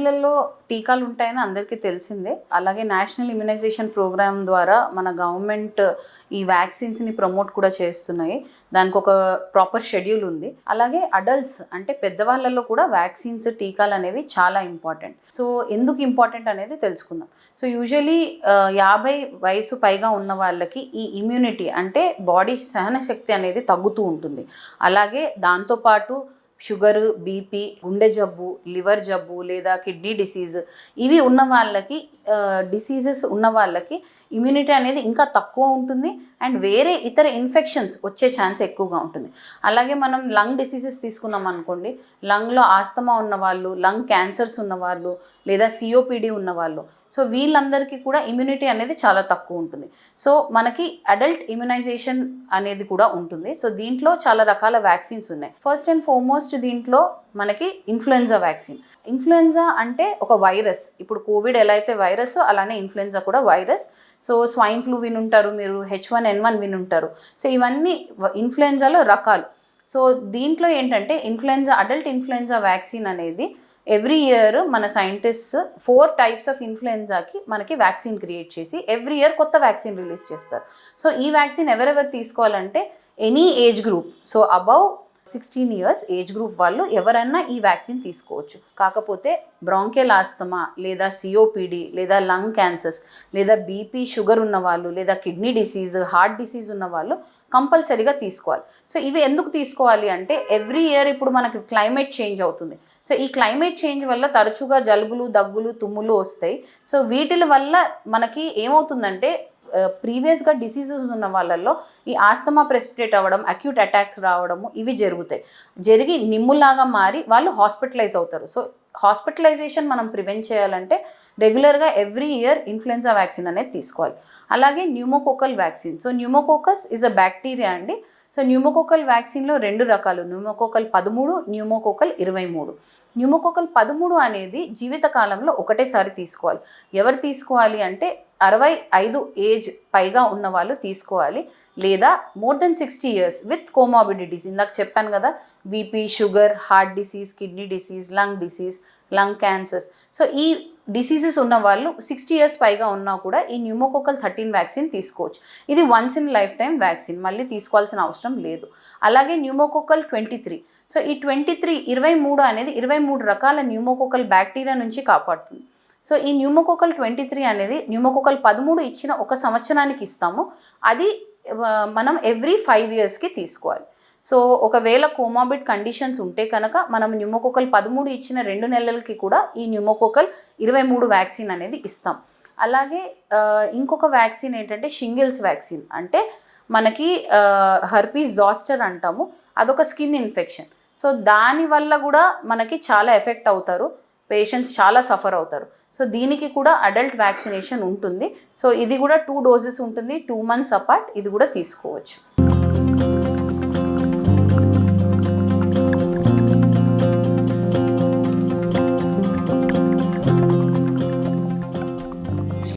నెలల్లో టీకాలు ఉంటాయని అందరికీ తెలిసిందే. అలాగే నేషనల్ ఇమ్యునైజేషన్ ప్రోగ్రామ్ ద్వారా మన గవర్నమెంట్ ఈ వ్యాక్సిన్స్ని ప్రమోట్ కూడా చేస్తున్నాయి. దానికి ఒక ప్రాపర్ షెడ్యూల్ ఉంది. అలాగే అడల్ట్స్ అంటే పెద్దవాళ్ళల్లో కూడా వ్యాక్సిన్స్ టీకాలు అనేవి చాలా ఇంపార్టెంట్. సో ఎందుకు ఇంపార్టెంట్ అనేది తెలుసుకుందాం. సో యూజువలీ 50 వయసు పైగా ఉన్న వాళ్ళకి ఈ ఇమ్యూనిటీ అంటే బాడీ సహన శక్తి అనేది తగ్గుతూ ఉంటుంది. అలాగే దాంతోపాటు షుగర్, బీపీ, గుండె జబ్బు, లివర్ జబ్బు లేదా కిడ్నీ డిసీజ్ ఇవి ఉన్న వాళ్ళకి డిసీజెస్ ఉన్న వాళ్ళకి ఇమ్యూనిటీ అనేది ఇంకా తక్కువ ఉంటుంది అండ్ వేరే ఇతర ఇన్ఫెక్షన్స్ వచ్చే ఛాన్స్ ఎక్కువగా ఉంటుంది. అలాగే మనం లంగ్ డిసీజెస్ తీసుకున్నాం అనుకోండి, లంగ్లో ఆస్తమా ఉన్నవాళ్ళు, లంగ్ క్యాన్సర్స్ ఉన్నవాళ్ళు లేదా సిఓపిడి ఉన్నవాళ్ళు, సో వీళ్ళందరికీ కూడా ఇమ్యూనిటీ అనేది చాలా తక్కువ ఉంటుంది. సో మనకి అడల్ట్ ఇమ్యునైజేషన్ అనేది కూడా ఉంటుంది. సో దీంట్లో చాలా రకాల వ్యాక్సిన్స్ ఉన్నాయి. ఫస్ట్ అండ్ ఫార్మోస్ట్ దీంట్లో మనకి ఇన్ఫ్లుయెన్జా వ్యాక్సిన్. ఇన్ఫ్లుయెన్జా అంటే ఒక వైరస్. ఇప్పుడు కోవిడ్ ఎలా అయితే వైరస్ అలానే ఇన్ఫ్లుయెన్జా కూడా వైరస్. సో స్వైన్ ఫ్లూ వినుంటారు మీరు, H1N1 వినుంటారు. సో ఇవన్నీ ఇన్ఫ్లుయెన్జాలో రకాలు. సో దీంట్లో ఏంటంటే ఇన్ఫ్లుయెన్జా, అడల్ట్ ఇన్ఫ్లుయెన్జా వ్యాక్సిన్ అనేది ఎవ్రీ ఇయర్ మన సైంటిస్ట్స్ 4 టైప్స్ ఆఫ్ ఇన్ఫ్లుయెన్జాకి మనకి వ్యాక్సిన్ క్రియేట్ చేసి ఎవ్రీ ఇయర్ కొత్త వ్యాక్సిన్ రిలీజ్ చేస్తారు. సో ఈ వ్యాక్సిన్ ఎవరెవరు తీసుకోవాలంటే any age group, so above 16 years age group వాళ్ళు ఎవరన్నా ఈ వ్యాక్సిన్ తీసుకోవచ్చు. కాకపోతే బ్రాంకియల్ ఆస్తమా లేదా సిఓపిడి లేదా లంగ్ క్యాన్సర్స్ లేదా బీపీ, షుగర్ ఉన్నవాళ్ళు లేదా కిడ్నీ డిసీజ్, హార్ట్ డిసీజ్ ఉన్నవాళ్ళు కంపల్సరీగా తీసుకోవాలి. సో ఇవి ఎందుకు తీసుకోవాలి అంటే ఎవ్రీ ఇయర్ ఇప్పుడు మనకి క్లైమేట్ చేంజ్ అవుతుంది. సో ఈ క్లైమేట్ చేంజ్ వల్ల తరచుగా జలుబులు, దగ్గులు, తుమ్ములు వస్తాయి. సో వీటి వల్ల మనకి ఏమవుతుందంటే ప్రీవియస్గా డిసీజెస్ ఉన్న వాళ్ళల్లో ఈ ఆస్తమా ప్రెసిపిటేట్ అవ్వడం, అక్యూట్ అటాక్స్ రావడము ఇవి జరిగి నిమ్ములాగా మారి వాళ్ళు హాస్పిటలైజ్ అవుతారు. సో హాస్పిటలైజేషన్ మనం ప్రివెంట్ చేయాలంటే రెగ్యులర్గా ఎవ్రీ ఇయర్ ఇన్ఫ్లుయెన్జా వ్యాక్సిన్ అనేది తీసుకోవాలి. అలాగే pneumococcal vaccine. So pneumococcus is a bacteria అండి. సో న్యూమోకోకల్ వ్యాక్సిన్లో 2 రకాలు, న్యూమోకోకల్ 13, న్యూమోకోకల్ 23. న్యూమోకోకల్ 13 అనేది జీవితకాలంలో ఒకటేసారి తీసుకోవాలి. ఎవరు తీసుకోవాలి అంటే 65 ఏజ్ పైగా ఉన్న వాళ్ళు తీసుకోవాలి, లేదా more than 60 years with comorbidities. ఇందాక చెప్పాను కదా, BP, sugar, heart disease, kidney disease, lung disease, lung cancers. So ఈ డిసీజెస్ ఉన్న వాళ్ళు 60 years పైగా ఉన్నా కూడా ఈ న్యూమోకోకల్ 13 వ్యాక్సిన్ తీసుకోవచ్చు. ఇది once in life time vaccine, మళ్ళీ తీసుకోవాల్సిన అవసరం లేదు. అలాగే న్యూమోకోకల్ 23. సో ఈ 23 అనేది 23 రకాల న్యూమోకోకల్ బ్యాక్టీరియా నుంచి కాపాడుతుంది. సో ఈ న్యూమోకోకల్ 23 అనేది న్యూమోకోకల్ 13 ఇచ్చిన 1 సంవత్సరానికి ఇస్తాము. అది మనం ఎవ్రీ 5 yearsకి తీసుకోవాలి. సో ఒకవేళ కోమార్బిడ్ కండిషన్స్ ఉంటే కనుక మనం న్యూమోకోకల్ 13 ఇచ్చిన 2 నెలలకి కూడా ఈ న్యూమోకోకల్ 23 వ్యాక్సిన్ అనేది ఇస్తాం. అలాగే ఇంకొక వ్యాక్సిన్ ఏంటంటే షింగిల్స్ వ్యాక్సిన్. అంటే మనకి హర్పీస్ జాస్టర్ అంటాము, అదొక స్కిన్ ఇన్ఫెక్షన్. సో దానివల్ల కూడా మనకి చాలా ఎఫెక్ట్ అవుతారు, పేషెంట్స్ చాలా సఫర్ అవుతారు. సో దీనికి కూడా అడల్ట్ వ్యాక్సినేషన్ ఉంటుంది. సో ఇది కూడా 2 doses ఉంటుంది, 2 months అపార్ట్. ఇది కూడా తీసుకోవచ్చు.